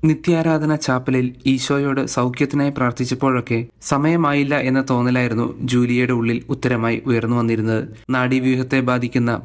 നിത്യാരാധന ചാപ്പലിൽ ഈശോയോട് സൗഖ്യത്തിനായി പ്രാർത്ഥിച്ചപ്പോഴൊക്കെ സമയമായില്ല എന്ന തോന്നലായിരുന്നു ജൂലിയയുടെ ഉള്ളിൽ ഉത്തരമായി ഉയർന്നു വന്നിരുന്നത്. നാഡീവ്യൂഹത്തെ ബാധിക്കുന്ന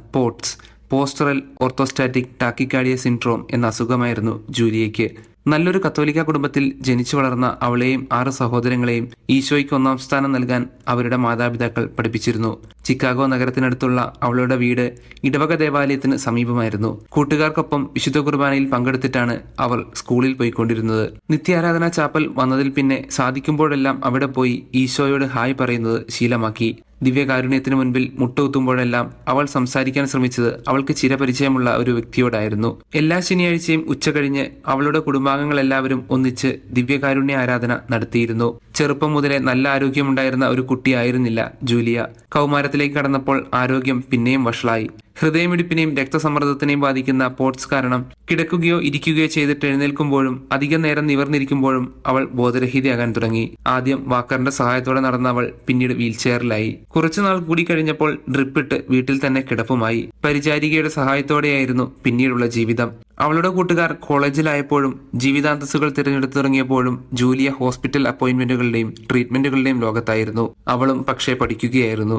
പോസ്റ്ററൽ ഓർത്തോസ്റ്റാറ്റിക് ടാക്കിക്കാർഡിയ സിൻഡ്രോം എന്ന അസുഖമായിരുന്നു ജൂലിയയ്ക്ക്. നല്ലൊരു കത്തോലിക്ക കുടുംബത്തിൽ ജനിച്ചു വളർന്ന അവളെയും 6 സഹോദരങ്ങളെയും ഈശോയ്ക്ക് 1-ാം സ്ഥാനം നൽകാൻ അവരുടെ മാതാപിതാക്കൾ പഠിപ്പിച്ചിരുന്നു. ചിക്കാഗോ നഗരത്തിനടുത്തുള്ള അവളുടെ വീട് ഇടവക ദേവാലയത്തിന് സമീപമായിരുന്നു. കൂട്ടുകാർക്കൊപ്പം വിശുദ്ധ കുർബാനയിൽ പങ്കെടുത്തിട്ടാണ് അവൾ സ്കൂളിൽ പോയിക്കൊണ്ടിരുന്നത്. നിത്യാരാധന ചാപ്പൽ വന്നതിൽ പിന്നെ സാധിക്കുമ്പോഴെല്ലാം അവിടെ പോയി ഈശോയോട് ഹായ് പറയുന്നത് ശീലമാക്കി. ദിവ്യകാരുണ്യത്തിന് മുൻപിൽ മുട്ടുകുത്തുമ്പോഴെല്ലാം അവൾ സംസാരിക്കാൻ ശ്രമിച്ചത് അവൾക്ക് ചിരപരിചയമുള്ള ഒരു വ്യക്തിയോടായിരുന്നു. എല്ലാ ശനിയാഴ്ചയും ഉച്ച കഴിഞ്ഞ് അവളുടെ കുടുംബാംഗങ്ങളെല്ലാവരും ഒന്നിച്ച് ദിവ്യകാരുണ്യ ആരാധന നടത്തിയിരുന്നു. ചെറുപ്പം മുതലേ നല്ല ആരോഗ്യമുണ്ടായിരുന്ന ഒരു കുട്ടിയായിരുന്നില്ല ജൂലിയ. കൗമാരത്തിലേക്ക് കടന്നപ്പോൾ ആരോഗ്യം പിന്നെയും വഷളായി. ഹൃദയമിടിപ്പിനെയും രക്തസമ്മർദ്ദത്തിനെയും ബാധിക്കുന്ന പോട്സ് കാരണം കിടക്കുകയോ ഇരിക്കുകയോ ചെയ്തിട്ട് എഴുന്നേൽക്കുമ്പോഴും അധികം നേരം നിവർന്നിരിക്കുമ്പോഴും അവൾ ബോധരഹിതയാകാൻ തുടങ്ങി. ആദ്യം വാക്കറിന്റെ സഹായത്തോടെ നടന്ന അവൾ പിന്നീട് വീൽചെയറിലായി. കുറച്ചുനാൾ കൂടി കഴിഞ്ഞപ്പോൾ ഡ്രിപ്പിട്ട് വീട്ടിൽ തന്നെ കിടപ്പുമായി. പരിചാരികയുടെ സഹായത്തോടെയായിരുന്നു പിന്നീടുള്ള ജീവിതം. അവളുടെ കൂട്ടുകാർ കോളേജിലായപ്പോഴും ജീവിതാന്തസ്സുകൾ തിരഞ്ഞെടുത്തു തുടങ്ങിയപ്പോഴും ജൂലിയ ഹോസ്പിറ്റൽ അപ്പോയിന്റ്മെന്റുകളുടെയും ട്രീറ്റ്മെന്റുകളുടെയും ലോകത്തായിരുന്നു. അവളും പക്ഷേ പഠിക്കുകയായിരുന്നു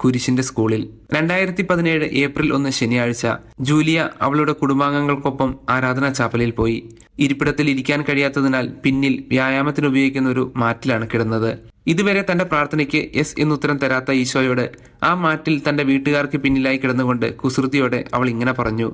കുരിശിന്റെ സ്കൂളിൽ. 2017 ഏപ്രിൽ 1 ശനിയാഴ്ച ജൂലിയ അവളുടെ കുടുംബാംഗങ്ങൾക്കൊപ്പം ആരാധനാ ചാപ്പലിൽ പോയി. ഇരിപ്പിടത്തിൽ ഇരിക്കാൻ കഴിയാത്തതിനാൽ പിന്നിൽ വ്യായാമത്തിന് ഉപയോഗിക്കുന്ന ഒരു മാറ്റിലാണ് കിടന്നത്. ഇതുവരെ തന്റെ പ്രാർത്ഥനയ്ക്ക് യെസ് എന്നുത്തരം തരാത്ത ഈശോയോട് ആ മാറ്റിൽ തന്റെ വീട്ടുകാർക്ക് പിന്നിലായി കിടന്നുകൊണ്ട് കുസൃതിയോടെ അവൾ ഇങ്ങനെ പറഞ്ഞു: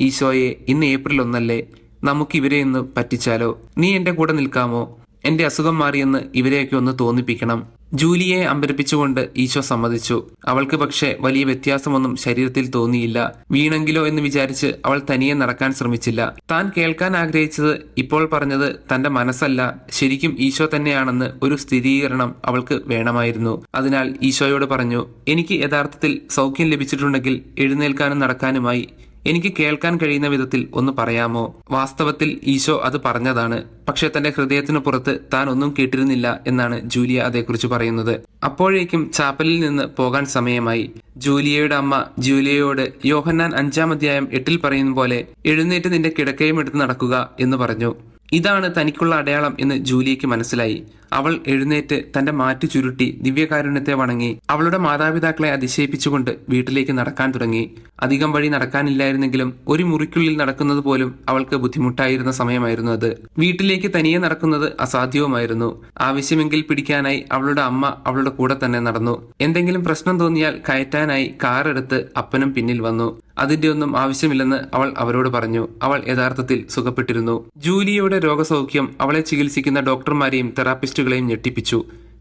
ഈശോയെ, ഇന്ന് ഏപ്രിൽ 1 നമുക്ക് ഇവരെ ഒന്ന് പറ്റിച്ചാലോ? നീ എന്റെ കൂടെ നിൽക്കാമോ? എന്റെ അസുഖം മാറിയെന്ന് ഇവരെയൊക്കെ ഒന്ന് തോന്നിപ്പിക്കണം. ജൂലിയയെ അമ്പരപ്പിച്ചുകൊണ്ട് ഈശോ സമ്മതിച്ചു. അവൾക്ക് പക്ഷേ വലിയ വ്യത്യാസമൊന്നും ശരീരത്തിൽ തോന്നിയില്ല. വീണെങ്കിലോ എന്ന് വിചാരിച്ച് അവൾ തനിയെ നടക്കാൻ ശ്രമിച്ചില്ല. താൻ കേൾക്കാൻ ആഗ്രഹിച്ചത് ഇപ്പോൾ പറഞ്ഞത് തന്റെ മനസ്സല്ല, ശരിക്കും ഈശോ തന്നെയാണെന്ന് ഒരു സ്ഥിരീകരണം അവൾക്ക് വേണമായിരുന്നു. അതിനാൽ ഈശോയോട് പറഞ്ഞു: എനിക്ക് യഥാർത്ഥത്തിൽ സൗഖ്യം ലഭിച്ചിട്ടുണ്ടെങ്കിൽ എഴുന്നേൽക്കാനും നടക്കാനുമായി എനിക്ക് കേൾക്കാൻ കഴിയുന്ന വിധത്തിൽ ഒന്ന് പറയാമോ? വാസ്തവത്തിൽ ഈശോ അത് പറഞ്ഞതാണ്. പക്ഷെ തന്റെ ഹൃദയത്തിനു പുറത്ത് താൻ ഒന്നും കേട്ടിരുന്നില്ല എന്നാണ് ജൂലിയ അതേക്കുറിച്ച് പറയുന്നത്. അപ്പോഴേക്കും ചാപ്പലിൽ നിന്ന് പോകാൻ സമയമായി. ജൂലിയയുടെ അമ്മ ജൂലിയയോട് യോഹന്നാൻ 5-ാം അധ്യായം 8 പറയുന്ന പോലെ എഴുന്നേറ്റ് നിന്റെ കിടക്കയും എടുത്ത് നടക്കുക എന്ന് പറഞ്ഞു. ഇതാണ് തനിക്കുള്ള അടയാളം എന്ന് ജൂലിയയ്ക്ക് മനസ്സിലായി. അവൾ എഴുന്നേറ്റ് തന്റെ മാറ്റി ചുരുട്ടി ദിവ്യകാരുണ്യത്തെ വണങ്ങി അവളുടെ മാതാപിതാക്കളെ അതിശയിപ്പിച്ചുകൊണ്ട് വീട്ടിലേക്ക് നടക്കാൻ തുടങ്ങി. അധികം വഴി നടക്കാനില്ലായിരുന്നെങ്കിലും ഒരു മുറിക്കുള്ളിൽ നടക്കുന്നത് പോലും അവൾക്ക് ബുദ്ധിമുട്ടായിരുന്ന സമയമായിരുന്നു അത്. വീട്ടിലേക്ക് തനിയെ നടക്കുന്നത് അസാധ്യവുമായിരുന്നു. ആവശ്യമെങ്കിൽ പിടിക്കാനായി അവളുടെ അമ്മ അവളുടെ കൂടെ തന്നെ നടന്നു. എന്തെങ്കിലും പ്രശ്നം തോന്നിയാൽ കയറ്റാനായി കാറെടുത്ത് അപ്പനും പിന്നിൽ വന്നു. അതിന്റെ ഒന്നും ആവശ്യമില്ലെന്ന് അവൾ അവരോട് പറഞ്ഞു. അവൾ യഥാർത്ഥത്തിൽ സുഖപ്പെട്ടിരുന്നു. ജൂലിയയുടെ രോഗസൗഖ്യം അവളെ ചികിത്സിക്കുന്ന ഡോക്ടർമാരെയും തെറാപ്പിസ്റ്റുകളെയും ഞെട്ടിപ്പിച്ചു.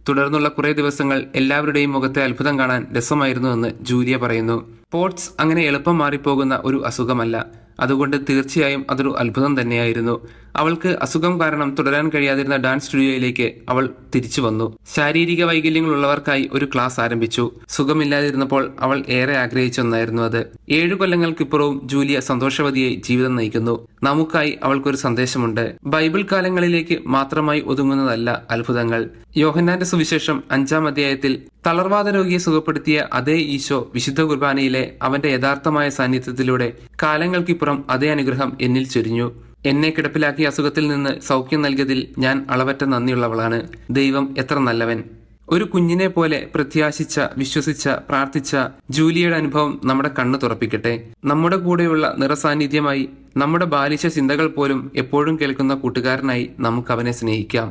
തുടർന്നുള്ള കുറെ ദിവസങ്ങൾ എല്ലാവരുടെയും മുഖത്തെ അത്ഭുതം കാണാൻ രസമായിരുന്നുവെന്ന് ജൂലിയ പറയുന്നു. പോട്സ് അങ്ങനെ എളുപ്പം മാറിപ്പോകുന്ന ഒരു അസുഖമല്ല. അതുകൊണ്ട് തീർച്ചയായും അതൊരു അത്ഭുതം തന്നെയായിരുന്നു. അവൾക്ക് അസുഖം കാരണം തുടരാൻ കഴിയാതിരുന്ന ഡാൻസ് സ്റ്റുഡിയോയിലേക്ക് അവൾ തിരിച്ചു വന്നു. ശാരീരിക വൈകല്യങ്ങളുള്ളവർക്കായി ഒരു ക്ലാസ് ആരംഭിച്ചു. സുഖമില്ലാതിരുന്നപ്പോൾ അവൾ ഏറെ ആഗ്രഹിച്ച ഒന്നായിരുന്നു അത്. 7 കൊല്ലങ്ങൾക്കിപ്പുറവും ജൂലിയ സന്തോഷവതിയായി ജീവിതം നയിക്കുന്നു. നമുക്കായി അവൾക്കൊരു സന്ദേശമുണ്ട്. ബൈബിൾ കാലങ്ങളിലേക്ക് മാത്രമായി ഒതുങ്ങുന്നതല്ല അത്ഭുതങ്ങൾ. യോഹന്നാന്റെ സുവിശേഷം 5-ാം അധ്യായത്തിൽ തളർവാദ രോഗിയെ സുഖപ്പെടുത്തിയ അതേ ഈശോ വിശുദ്ധ കുർബാനയിലെ അവന്റെ യഥാർത്ഥമായ സാന്നിധ്യത്തിലൂടെ കാലങ്ങൾക്കിപ്പുറം അതേ അനുഗ്രഹം എന്നിൽ ചൊരിഞ്ഞു. എന്നെ കിടപ്പിലാക്കിയ അസുഖത്തിൽ നിന്ന് സൗഖ്യം നൽകിയതിൽ ഞാൻ അളവറ്റ നന്ദിയുള്ളവളാണ്. ദൈവം എത്ര നല്ലവൻ! ഒരു കുഞ്ഞിനെ പോലെ പ്രത്യാശിച്ച, വിശ്വസിച്ച, പ്രാർത്ഥിച്ച ജൂലിയയുടെ അനുഭവം നമ്മുടെ കണ്ണു തുറപ്പിക്കട്ടെ. നമ്മുടെ കൂടെയുള്ള നിറസാന്നിധ്യമായി, നമ്മുടെ ബാലിശ ചിന്തകൾ പോലും എപ്പോഴും കേൾക്കുന്ന കൂട്ടുകാരനായി നമുക്ക് അവനെ സ്നേഹിക്കാം.